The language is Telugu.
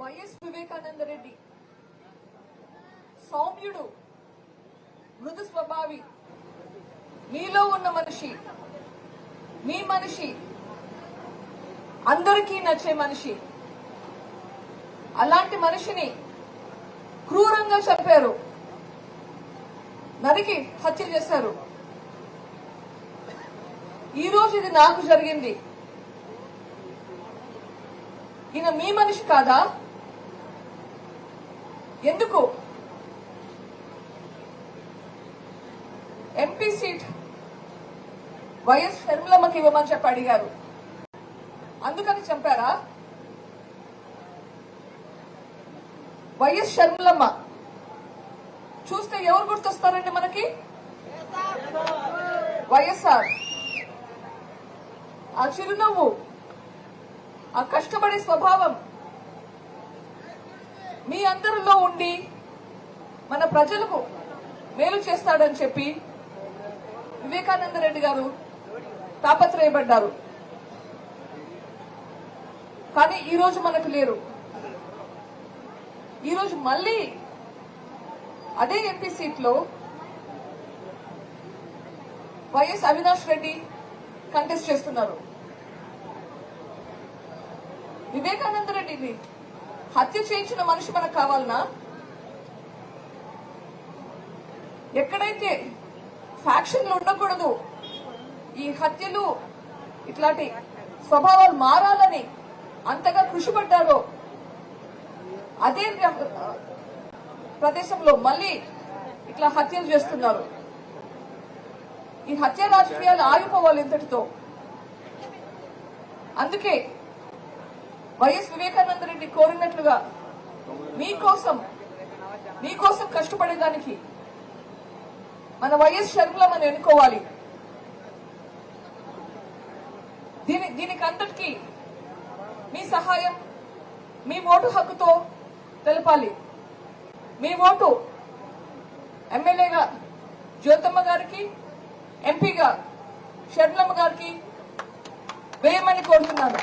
వైఎస్ వివేకానంద రెడ్డి సౌమ్యుడు, మృదు స్వభావి, మీలో ఉన్న మనిషి, మీ మనిషి, అందరికీ నచ్చే మనిషి. అలాంటి మనిషిని క్రూరంగా చంపారు, నరికి హత్య చేశారు. ఈ రోజు ఇది నాకు జరిగింది. ఈయన మీ మనిషి కాదా? ఎందుకు ఎంపీ సీట్ వైఎస్ షర్మిలమ్మకి ఇవ్వమని చెప్పి అడిగారు, అందుకని చంపారా? వైఎస్ షర్మిలమ్మ చూస్తే ఎవరు గుర్తొస్తారండి మనకి? వైఎస్ఆర్. ఆ చిరునవ్వు, ఆ కష్టపడే స్వభావం మీ అందరిలో ఉండి మన ప్రజలకు మేలు చేస్తాడని చెప్పి వివేకానంద రెడ్డి గారు తాపత్రయపడ్డారు. కానీ ఈ రోజు మనకు లేరు. ఈ రోజు మళ్ళీ అదే ఎంపీ సీట్లో వైఎస్ అవినాష్ రెడ్డి కంటెస్ట్ చేస్తున్నారు. వివేకానంద రెడ్డిని హత్య చేయించిన మనిషి మనకు కావాలనా? ఎక్కడైతే ఫ్యాక్షన్లు ఉండకూడదు, ఈ హత్యలు ఇట్లాంటి స్వభావాలు మారాలని అంతగా కృషి పడ్డారో అదే ప్రదేశంలో మళ్ళీ ఇట్లా హత్యలు చేస్తున్నారు. ఈ హత్య రాజకీయాలు ఆగిపోవాలి ఇంతటితో. అందుకే వైఎస్ వివేకానంద రెడ్డి కోరినట్లుగా మీకోసం కష్టపడేదానికి మన వైఎస్ షర్మిలమ్మని ఎన్నుకోవాలి. దీనికి అందరికీ మీ సహాయం, మీ ఓటు హక్కుతో తెలపాలి. మీ ఓటు ఎమ్మెల్యేగా జ్యోతమ్మ గారికి, ఎంపీగా షర్మిలమ్మ గారికి వేయమని కోరుతున్నాను.